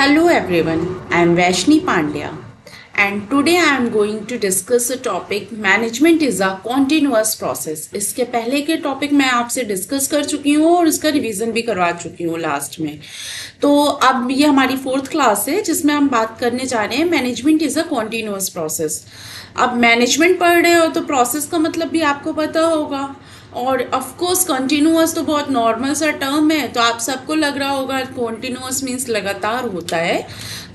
Hello everyone, I am Vaishni Pandya and today I am going to discuss a topic management is a continuous process. इसके पहले के topic मैं आपसे discuss कर चुकी हूँ और इसका रिवीजन भी करवा चुकी हूँ लास्ट में। तो अब ये हमारी 4th क्लास है जिसमें हम बात करने जा रहे हैं management is a continuous process. अब मैनेजमेंट पढ़ रहे हो तो प्रोसेस का मतलब भी आपको पता होगा और ऑफ कोर्स कंटिन्यूअस तो बहुत नॉर्मल सा टर्म है, तो आप सबको लग रहा होगा कंटिन्यूअस मीन्स लगातार होता है।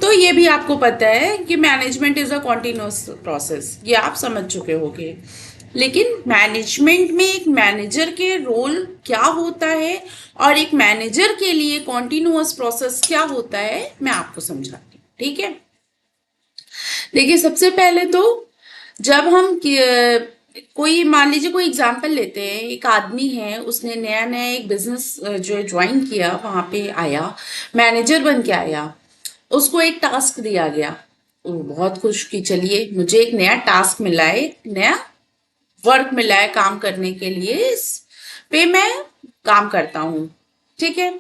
तो ये भी आपको पता है कि management is a continuous process, ये आप समझ चुके होंगे। लेकिन मैनेजमेंट में एक मैनेजर के रोल क्या होता है और एक मैनेजर के लिए कंटिन्यूअस प्रोसेस क्या होता है मैं आपको समझाती हूँ, ठीक है। देखिए, सबसे पहले तो जब हम कोई मान लीजिए कोई एग्जाम्पल लेते हैं, एक आदमी है, उसने नया नया एक बिजनेस जो है ज्वाइन किया, वहां पे आया, मैनेजर बन के आया, उसको एक टास्क दिया गया, वो बहुत खुश कि चलिए मुझे एक नया टास्क मिला है, एक नया वर्क मिला है काम करने के लिए, इस पे मैं काम करता हूँ, ठीक है।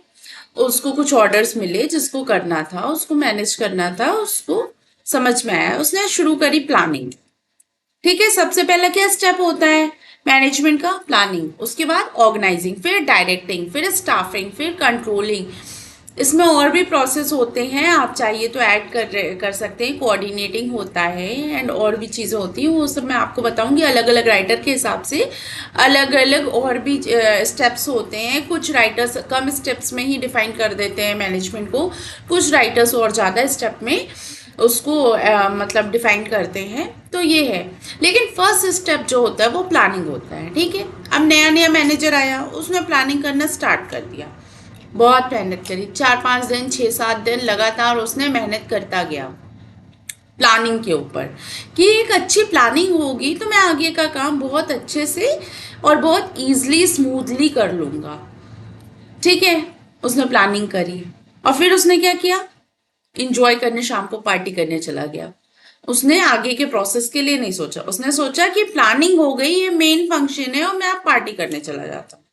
उसको कुछ ऑर्डर्स मिले जिसको करना था, उसको मैनेज करना था, उसको समझ में आया, उसने शुरू करी प्लानिंग, ठीक है। सबसे पहला क्या स्टेप होता है मैनेजमेंट का? प्लानिंग, उसके बाद ऑर्गेनाइजिंग, फिर डायरेक्टिंग, फिर स्टाफिंग, फिर कंट्रोलिंग। इसमें और भी प्रोसेस होते हैं, आप चाहिए तो ऐड कर सकते हैं, कोऑर्डिनेटिंग होता है एंड और भी चीज़ें होती हैं, वो सब मैं आपको बताऊंगी। अलग अलग राइटर के हिसाब से अलग अलग और भी स्टेप्स होते हैं। कुछ राइटर्स कम स्टेप्स में ही डिफाइन कर देते हैं मैनेजमेंट को, कुछ राइटर्स और ज़्यादा स्टेप में उसको मतलब डिफाइन करते हैं, तो ये है। लेकिन फर्स्ट स्टेप जो होता है वो प्लानिंग होता है, ठीक है। अब नया नया मैनेजर आया, उसने प्लानिंग करना स्टार्ट कर दिया, बहुत मेहनत करी, 4-5 दिन 6-7 दिन लगातार उसने मेहनत करता गया प्लानिंग के ऊपर कि एक अच्छी प्लानिंग होगी तो मैं आगे का काम बहुत अच्छे से और बहुत ईजिली स्मूथली कर लूँगा, ठीक है। उसने प्लानिंग करी और फिर उसने क्या किया, इंजॉय करने शाम को पार्टी करने चला गया। उसने आगे के प्रोसेस के लिए नहीं सोचा, उसने सोचा कि प्लानिंग हो गई, ये मेन फंक्शन है और मैं अब पार्टी करने चला जाता हूँ।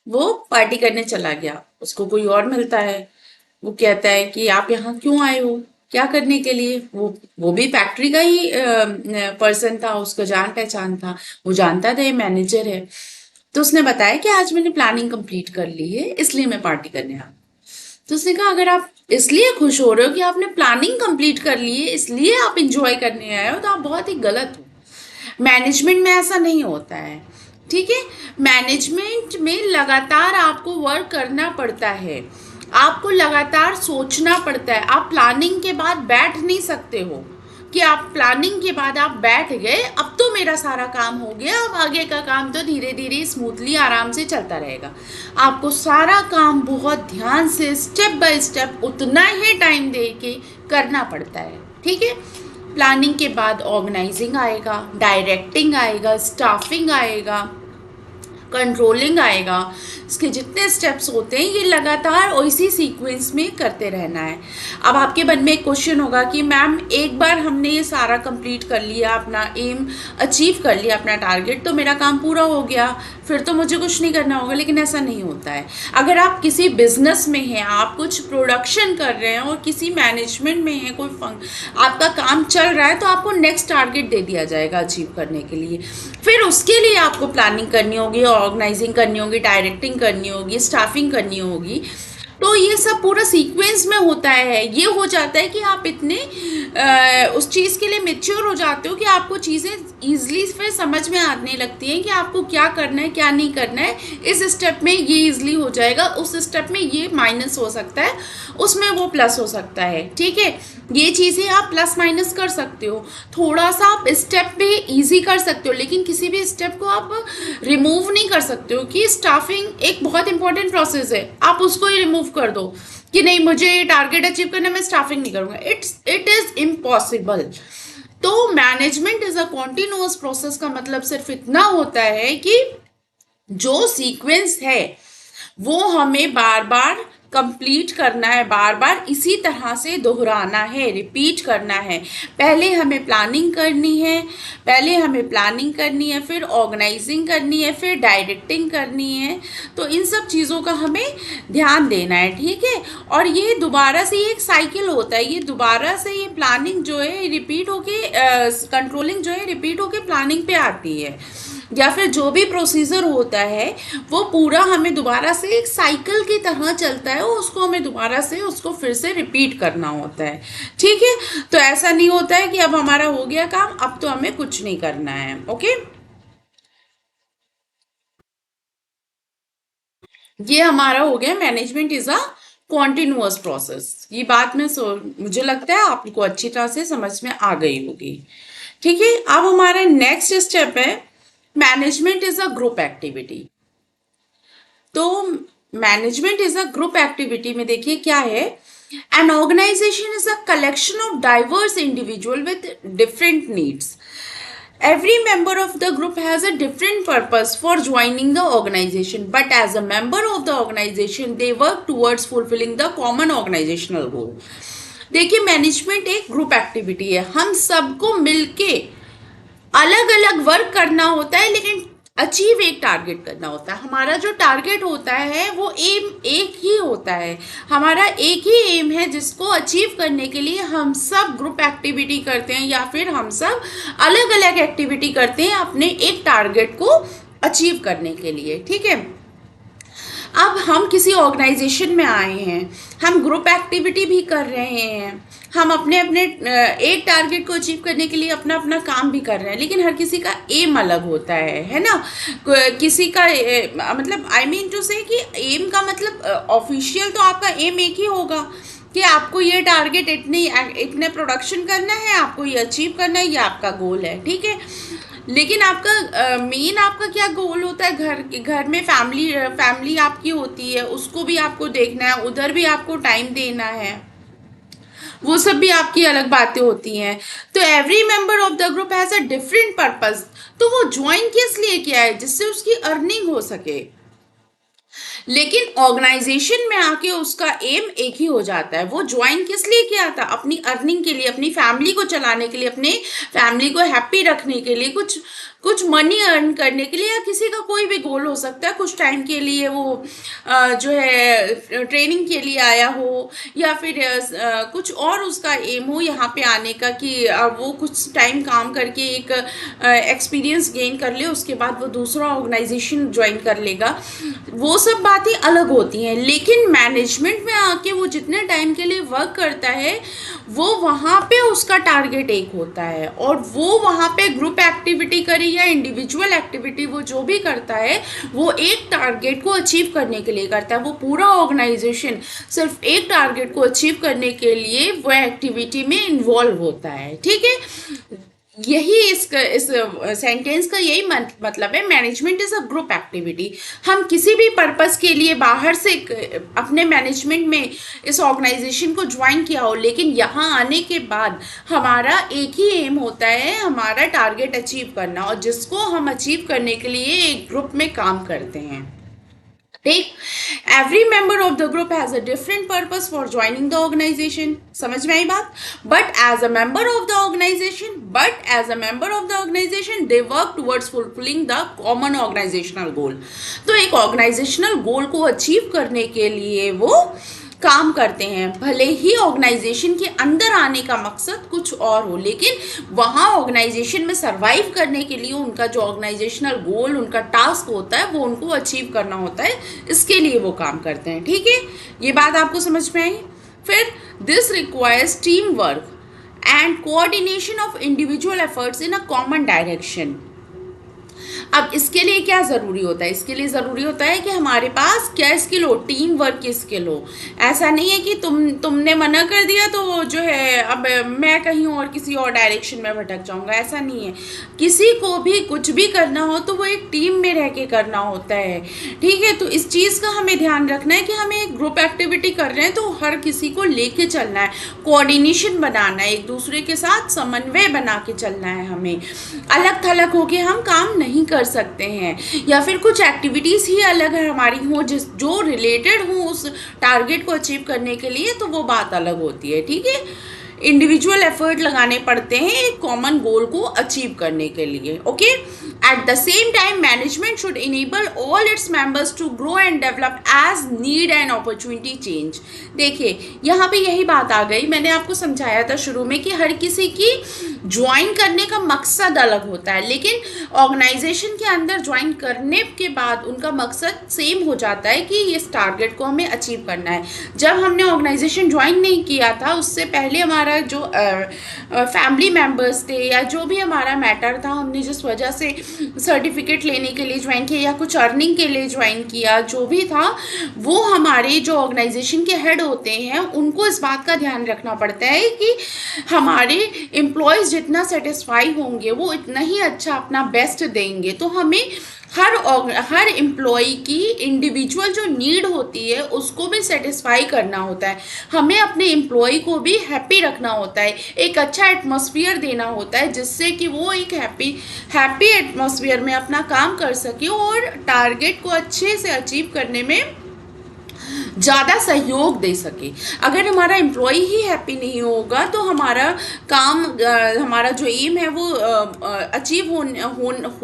वो पार्टी करने चला गया, उसको कोई और मिलता है, वो कहता है कि आप यहाँ क्यों आए हो, क्या करने के लिए। वो भी फैक्ट्री का ही पर्सन था, उसका जान पहचान था, वो जानता था ये मैनेजर है। तो उसने बताया कि आज मैंने प्लानिंग कंप्लीट कर ली है इसलिए मैं पार्टी करने आ। तो उसने कहा अगर आप इसलिए खुश हो रहे हो कि आपने प्लानिंग कंप्लीट कर ली है इसलिए आप इंजॉय करने आए हो, तो आप बहुत ही गलत हो। मैनेजमेंट में ऐसा नहीं होता है, ठीक है। मैनेजमेंट में लगातार आपको वर्क करना पड़ता है, आपको लगातार सोचना पड़ता है। आप प्लानिंग के बाद बैठ नहीं सकते हो कि आप प्लानिंग के बाद आप बैठ गए, अब तो मेरा सारा काम हो गया, अब आगे का काम तो धीरे धीरे स्मूथली आराम से चलता रहेगा। आपको सारा काम बहुत ध्यान से स्टेप बाय स्टेप उतना ही टाइम दे के करना पड़ता है, ठीक है। प्लानिंग के बाद ऑर्गेनाइजिंग आएगा, डायरेक्टिंग आएगा, स्टाफिंग आएगा, कंट्रोलिंग आएगा। इसके जितने स्टेप्स होते हैं ये लगातार इसी सीक्वेंस में करते रहना है। अब आपके मन में एक क्वेश्चन होगा कि मैम एक बार हमने ये सारा कंप्लीट कर लिया, अपना एम अचीव कर लिया, अपना टारगेट, तो मेरा काम पूरा हो गया, फिर तो मुझे कुछ नहीं करना होगा। लेकिन ऐसा नहीं होता है। अगर आप किसी बिजनेस में हैं, आप कुछ प्रोडक्शन कर रहे हैं और किसी मैनेजमेंट में है, कोई आपका काम चल रहा है, तो आपको नेक्स्ट टारगेट दे दिया जाएगा अचीव करने के लिए। फिर उसके लिए आपको प्लानिंग करनी होगी, ऑर्गेनाइजिंग करनी होगी, डायरेक्टिंग करनी होगी, स्टाफिंग करनी होगी। तो ये सब पूरा सीक्वेंस में होता है। ये हो जाता है कि आप इतने उस चीज़ के लिए मेच्योर हो जाते हो कि आपको चीज़ें ईजिली फिर समझ में आने लगती हैं कि आपको क्या करना है क्या नहीं करना है। इस स्टेप में ये ईजिली हो जाएगा, उस स्टेप में ये माइनस हो सकता है, उसमें वो प्लस हो सकता है, ठीक है। ये चीज़ें आप प्लस माइनस कर सकते हो, थोड़ा सा आप स्टेप पे ईजी कर सकते हो, लेकिन किसी भी स्टेप को आप रिमूव नहीं कर सकते हो। कि स्टाफिंग एक बहुत इंपॉर्टेंट प्रोसेस है, आप उसको ही रिमूव कर दो कि नहीं मुझे ये टारगेट अचीव करना, मैं स्टाफिंग नहीं करूँगा, इट इज़ इम्पॉसिबल। तो management is a continuous process का मतलब सिर्फ इतना होता है कि जो सीक्वेंस है वो हमें बार बार कंप्लीट करना है, बार बार इसी तरह से दोहराना है, रिपीट करना है। पहले हमें प्लानिंग करनी है, फिर ऑर्गेनाइजिंग करनी है, फिर डायरेक्टिंग करनी है। तो इन सब चीज़ों का हमें ध्यान देना है, ठीक है। और ये दोबारा से ये एक साइकिल होता है, ये दोबारा से ये प्लानिंग जो है रिपीट होके कंट्रोलिंग जो है रिपीट होके प्लानिंग पे आती है, या फिर जो भी प्रोसीजर होता है वो पूरा हमें दोबारा से एक साइकिल की तरह चलता है, उसको हमें दोबारा से उसको फिर से रिपीट करना होता है, ठीक है। तो ऐसा नहीं होता है कि अब हमारा हो गया काम, अब तो हमें कुछ नहीं करना है। ओके, ये हमारा हो गया management is a continuous process. ये बात मुझे लगता है आपको अच्छी तरह से समझ में आ गई होगी, ठीक है। अब हमारा नेक्स्ट स्टेप है management is a group activity. तो management is a group activity में देखिए क्या है, an organisation is a collection of diverse individual with different needs. Every member of the group has a different purpose for joining the organization, but as a member of the organization, they work towards fulfilling the common organizational goal. देखिए, management एक group activity है, हम सबको मिलके अलग अलग work करना होता है, लेकिन अचीव एक टारगेट करना होता है। हमारा जो टारगेट होता है वो एम एक ही होता है, हमारा एक ही एम है जिसको अचीव करने के लिए हम सब ग्रुप एक्टिविटी करते हैं, या फिर हम सब अलग अलग एक्टिविटी करते हैं अपने एक टारगेट को अचीव करने के लिए, ठीक है। अब हम किसी ऑर्गेनाइजेशन में आए हैं, हम ग्रुप एक्टिविटी भी कर रहे हैं, हम अपने अपने एक टारगेट को अचीव करने के लिए अपना अपना काम भी कर रहे हैं, लेकिन हर किसी का एम अलग होता है ना। किसी का मतलब आई मीन टू से कि एम का मतलब ऑफिशियल तो आपका एम एक ही होगा कि आपको ये टारगेट इतने प्रोडक्शन करना है, आपको ये अचीव करना है, ये आपका गोल है, ठीक है। लेकिन आपका मेन आपका क्या गोल होता है, घर में फैमिली आपकी होती है, उसको भी आपको देखना है, उधर भी आपको टाइम देना है, वो सब भी आपकी अलग बातें होती हैं। तो every member of the group has a different purpose. तो वो ज्वाइन किस लिए किया है, जिससे उसकी अर्निंग हो सके, लेकिन ऑर्गेनाइजेशन में आके उसका एम एक ही हो जाता है। वो ज्वाइन किस लिए किया था, अपनी अर्निंग के लिए, अपनी फैमिली को चलाने के लिए, अपने फैमिली को हैप्पी रखने के लिए, कुछ मनी अर्न करने के लिए, या किसी का कोई भी गोल हो सकता है। कुछ टाइम के लिए वो जो है ट्रेनिंग के लिए आया हो, या फिर कुछ और उसका एम हो यहाँ पे आने का कि वो कुछ टाइम काम करके एक एक्सपीरियंस गेन कर ले, उसके बाद वो दूसरा ऑर्गेनाइजेशन ज्वाइन कर लेगा। वो सब बातें अलग होती हैं, लेकिन मैनेजमेंट में आके वो जितने टाइम के लिए वर्क करता है वो वहाँ पे उसका टारगेट एक होता है, और वो वहाँ पे ग्रुप एक्टिविटी करे या इंडिविजुअल एक्टिविटी, वो जो भी करता है वो एक टारगेट को अचीव करने के लिए करता है। वो पूरा ऑर्गेनाइजेशन सिर्फ एक टारगेट को अचीव करने के लिए वो एक्टिविटी में इन्वॉल्व होता है, ठीक है। यही इस सेंटेंस का यही मतलब है, management is a group activity. हम किसी भी पर्पस के लिए बाहर से अपने मैनेजमेंट में इस ऑर्गेनाइजेशन को ज्वाइन किया हो, लेकिन यहाँ आने के बाद हमारा एक ही एम होता है, हमारा टारगेट अचीव करना, और जिसको हम अचीव करने के लिए एक ग्रुप में काम करते हैं, ठीक। Every member of the group has a different purpose for joining the organisation. समझ में आई बात। But as a member of the organisation they work towards fulfilling the common organisational goal. तो एक ऑर्गेनाइजेशनल गोल को अचीव करने के लिए वो काम करते हैं, भले ही ऑर्गेनाइजेशन के अंदर आने का मकसद कुछ और हो, लेकिन वहाँ ऑर्गेनाइजेशन में सरवाइव करने के लिए उनका जो ऑर्गेनाइजेशनल गोल, उनका टास्क होता है, वो उनको अचीव करना होता है, इसके लिए वो काम करते हैं, ठीक है। ये बात आपको समझ में आई। फिर this requires team work and coordination of individual efforts in a common direction. अब इसके लिए क्या ज़रूरी होता है, इसके लिए ज़रूरी होता है कि हमारे पास क्या स्किल हो, टीम वर्क की स्किल हो। ऐसा नहीं है कि तुमने मना कर दिया तो जो है अब मैं कहीं और किसी और डायरेक्शन में भटक जाऊंगा, ऐसा नहीं है। किसी को भी कुछ भी करना हो तो वो एक टीम में रह के करना होता है, ठीक है। तो इस चीज़ का हमें ध्यान रखना है कि हमें एक ग्रुप एक्टिविटी कर रहे हैं तो हर किसी को लेके चलना है, कोऑर्डिनेशन बनाना है, एक दूसरे के साथ समन्वय बना के चलना है। हमें अलग थलग होके हम काम नहीं कर कर सकते हैं, या फिर कुछ एक्टिविटीज़ ही अलग है हमारी हो जिस जो रिलेटेड हो उस टारगेट को अचीव करने के लिए, तो वो बात अलग होती है। ठीक है, इंडिविजुअल एफर्ट लगाने पड़ते हैं एक कॉमन गोल को अचीव करने के लिए। Okay, at the same time management should enable all its members to grow and develop as need and opportunity change. देखिए यहाँ पे यही बात आ गई, मैंने आपको समझाया था शुरू में कि हर किसी की ज्वाइन करने का मकसद अलग होता है, लेकिन ऑर्गेनाइजेशन के अंदर ज्वाइन करने के बाद उनका मकसद सेम हो जाता है कि इस टारगेट को हमें अचीव करना है। जब हमने ऑर्गेनाइजेशन ज्वाइन नहीं किया था उससे पहले हमारा जो फैमिली मेम्बर्स थे या जो भी हमारा मैटर था, हमने जिस वजह से सर्टिफिकेट लेने के लिए ज्वाइन किया या कुछ अर्निंग के लिए ज्वाइन किया, जो भी था, वो हमारे जो ऑर्गेनाइजेशन के हेड होते हैं उनको इस बात का ध्यान रखना पड़ता है कि हमारे एम्प्लॉयज़ जितना सेटिस्फाई होंगे वो इतना ही अच्छा अपना बेस्ट देंगे। तो हमें हर एम्प्लॉय की इंडिविजुअल जो नीड होती है उसको भी सेटिस्फाई करना होता है, हमें अपने एम्प्लॉय को भी हैप्पी रखना होता है, एक अच्छा एटमॉस्फेयर देना होता है जिससे कि वो एक हैप्पी एटमॉस्फेयर में अपना काम कर सके और टारगेट को अच्छे से अचीव करने में ज़्यादा सहयोग दे सके। अगर हमारा एम्प्लॉय ही हैप्पी नहीं होगा तो हमारा काम हमारा जो एम है वो अचीव हो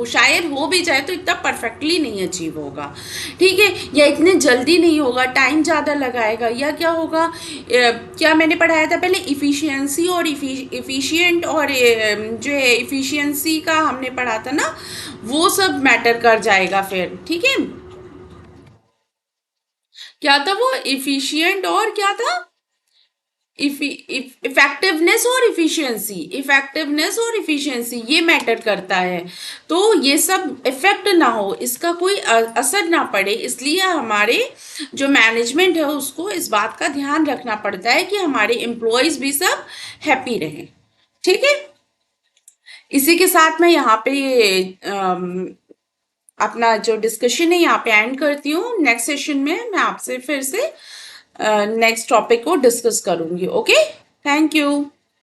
शायद हो भी जाए तो इतना परफेक्टली नहीं अचीव होगा। ठीक है, या इतने जल्दी नहीं होगा, टाइम ज़्यादा लगाएगा, या क्या होगा, क्या मैंने पढ़ाया था पहले, इफ़िशियंसी और इफ़िशियंट और जो है इफ़िशियंसी का हमने पढ़ा था ना, वो सब मैटर कर जाएगा फिर। ठीक है, क्या था वो, इफिशिएंट और क्या था, इफेक्टिवनेस और इफिशियंसी ये मैटर करता है। तो ये सब इफेक्ट ना हो, इसका कोई असर ना पड़े, इसलिए हमारे जो मैनेजमेंट है उसको इस बात का ध्यान रखना पड़ता है कि हमारे एम्प्लॉयज भी सब हैप्पी रहें। ठीक है, इसी के साथ मैं यहाँ पे अपना जो डिस्कशन है यहाँ पे एंड करती हूँ। नेक्स्ट सेशन में मैं आपसे फिर से नेक्स्ट टॉपिक को डिस्कस करूँगी। Okay, thank you.